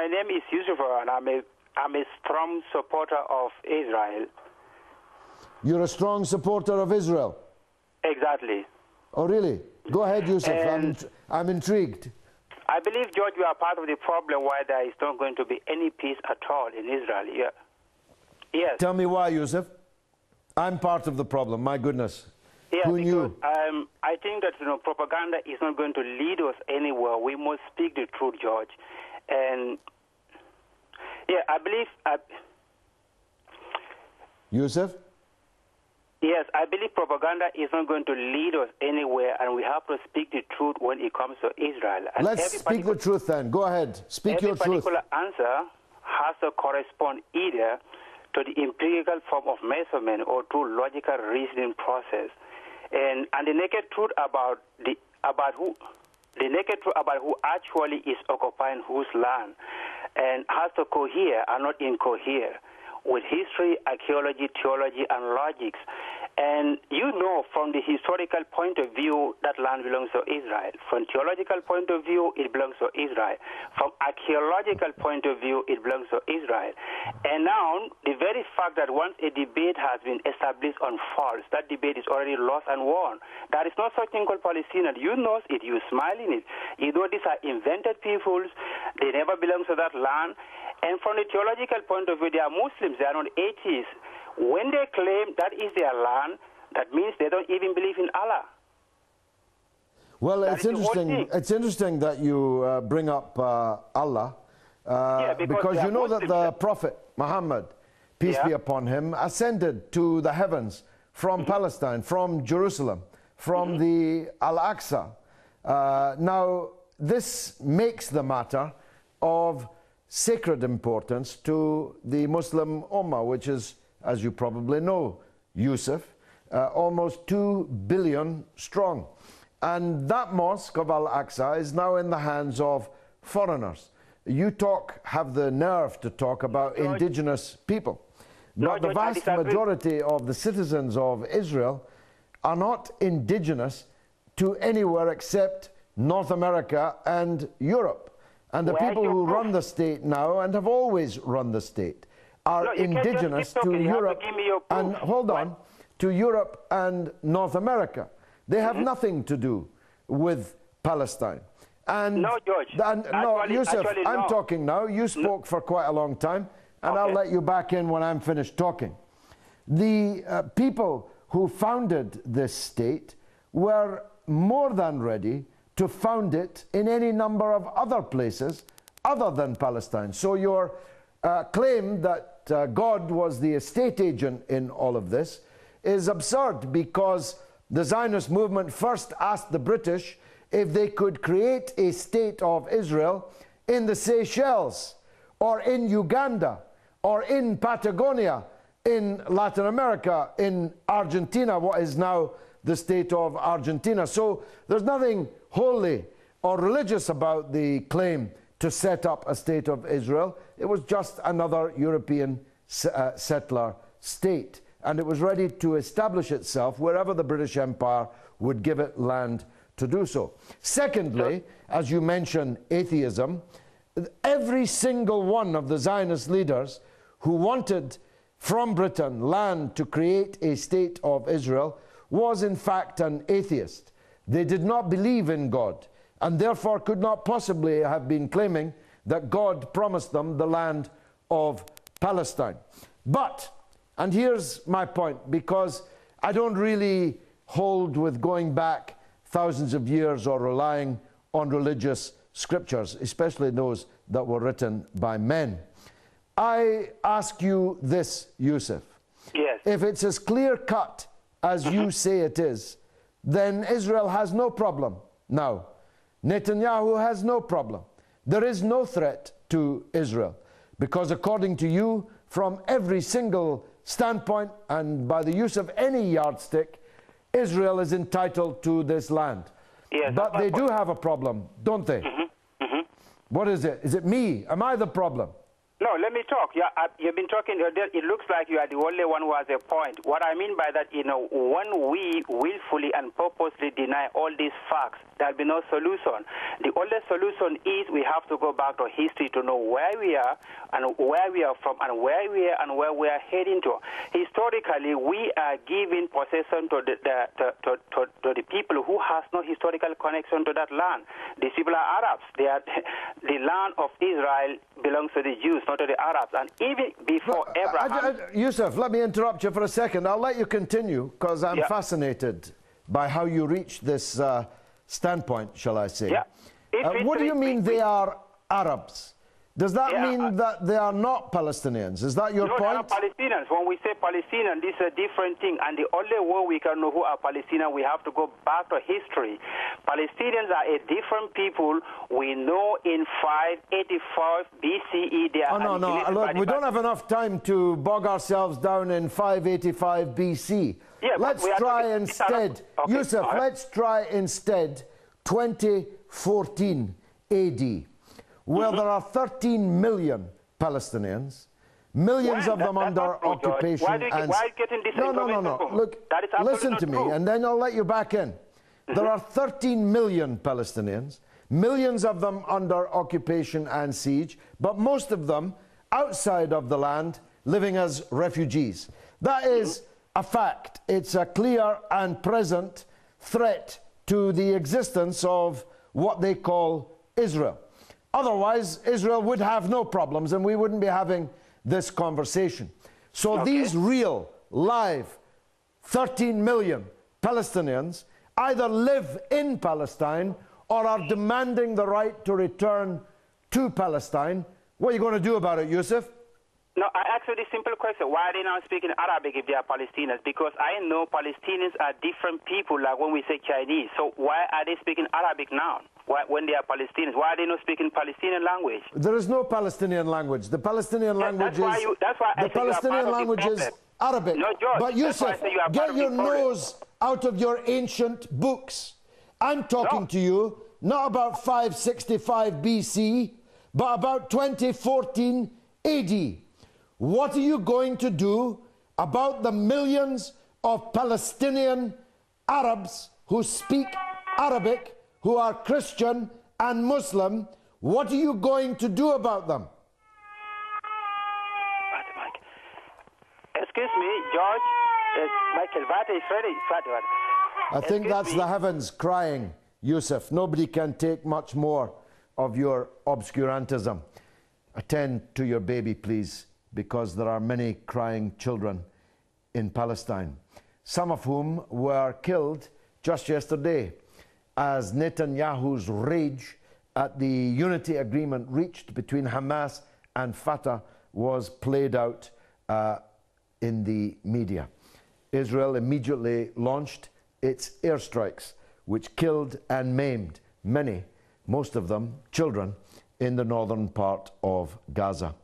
my name is Yusuf, and I'm a strong supporter of Israel. You're a strong supporter of Israel? Exactly. Oh, really? Go ahead, Yusuf. I'm intrigued. I believe, George, you are part of the problem why there is not going to be any peace at all in Israel. Yeah. Yes. Tell me why, Yusuf. I'm part of the problem, my goodness. Yeah, Who because knew? I think that propaganda is not going to lead us anywhere. We must speak the truth, George. And yeah, I believe. Yusuf? Yes, I believe propaganda is not going to lead us anywhere, and we have to speak the truth when it comes to Israel. And let's speak the truth then. Go ahead. Speak your truth. Every particular answer has to correspond either to the empirical form of measurement or to logical reasoning process. And the naked truth about who actually is occupying whose land, and has to cohere and not incohere with history, archaeology, theology, and logics. And you know, from the historical point of view, that land belongs to Israel. From theological point of view, it belongs to Israel. From archaeological point of view, it belongs to Israel. And now, the very fact that once a debate has been established on false, that debate is already lost and won. There is no such thing called Palestinian. You know it. You smile in it. You know these are invented peoples. They never belong to that land. And from the theological point of view, they are Muslims. They are not atheists. When they claim that is their land, that means they don't even believe in Allah. Well, it's interesting. It's interesting that you bring up Allah, because you know that the Prophet Muhammad, peace be upon him, ascended to the heavens from Palestine, from Jerusalem, from the Al-Aqsa. Now, this makes the matter of sacred importance to the Muslim Ummah, which is, as you probably know, Yusuf, almost 2 billion strong. And that mosque of Al-Aqsa is now in the hands of foreigners. You have the nerve to talk about indigenous people. But the vast majority of the citizens of Israel are not indigenous to anywhere except North America and Europe. And the people who run the state now, and have always run the state, are indigenous to Europe and, hold on, to Europe and North America. They have nothing to do with Palestine. And no, George. No, Yusuf, I'm talking now. You spoke for quite a long time, and I'll let you back in when I'm finished talking. The people who founded this state were more than ready to found it in any number of other places other than Palestine. So your claim that God was the estate agent in all of this is absurd, because the Zionist movement first asked the British if they could create a state of Israel in the Seychelles, or in Uganda, or in Patagonia, in Latin America, in Argentina, what is now the state of Argentina. So there's nothing holy or religious about the claim to set up a state of Israel. It was just another European settler state, and it was ready to establish itself wherever the British Empire would give it land to do so. Secondly, as you mentioned, atheism, every single one of the Zionist leaders who wanted from Britain land to create a state of Israel was in fact an atheist. They did not believe in God, and therefore could not possibly have been claiming that God promised them the land of Palestine. But, and here's my point, because I don't really hold with going back thousands of years or relying on religious scriptures, especially those that were written by men. I ask you this, Yusuf. Yes. If it's as clear-cut as you say it is, then Israel has no problem now. Netanyahu has no problem. There is no threat to Israel, because according to you, from every single standpoint and by the use of any yardstick, Israel is entitled to this land. Yes, but they do have a problem, don't they? What is it? Is it me? Am I the problem? No, let me talk. You've been talking. It looks like you are the only one who has a point. What I mean by that, when we willfully and purposely deny all these facts, there'll be no solution. The only solution is we have to go back to history to know where we are and where we are from and where we are and where we are heading to. Historically, we are giving possession to the people who has no historical connection to that land. These people are Arabs. They are the land of Israel belongs to the Jews, not to the Arabs. And even before Abraham... Yusuf, let me interrupt you for a second. I'll let you continue, because I'm fascinated by how you reached this standpoint, shall I say. Yeah. What do you mean they are Arabs? Does that mean that they are not Palestinians? Is that your point? No, they are Palestinians. When we say Palestinian, this is a different thing. And the only way we can know who are Palestinians, we have to go back to history. Palestinians are a different people. We know in 585 BCE they are... Oh, no. Look, we don't have enough time to bog ourselves down in 585 BC. Yeah, let's try instead, Yusuf, let's try instead 2014 AD. Well, there are 13 million Palestinians, millions of them under occupation. Why are you getting this information? No. Look, listen to me, and then I'll let you back in. There are 13 million Palestinians, millions of them under occupation and siege, but most of them outside of the land, living as refugees. That is a fact. It's a clear and present threat to the existence of what they call Israel. Otherwise, Israel would have no problems and we wouldn't be having this conversation. So these real, live, 13 million Palestinians either live in Palestine or are demanding the right to return to Palestine. What are you going to do about it, Yusuf? No, I asked you this simple question. Why are they not speaking Arabic if they are Palestinians? Because I know Palestinians are different people, like when we say Chinese. So why are they speaking Arabic now? When they are Palestinians, why are they not speaking Palestinian language? There is no Palestinian language. The Palestinian language is Arabic. No, George, but Yusuf, get your nose out of your ancient books. I'm talking to you not about 565 BC, but about 2014 AD. What are you going to do about the millions of Palestinian Arabs who speak Arabic, who are Christian and Muslim? What are you going to do about them? Excuse me, George. Michael, what is ready? I think that's the heavens crying, Yusuf. Nobody can take much more of your obscurantism. Attend to your baby, please, because there are many crying children in Palestine, some of whom were killed just yesterday as Netanyahu's rage at the unity agreement reached between Hamas and Fatah was played out in the media. Israel immediately launched its airstrikes, which killed and maimed many, most of them children, in the northern part of Gaza.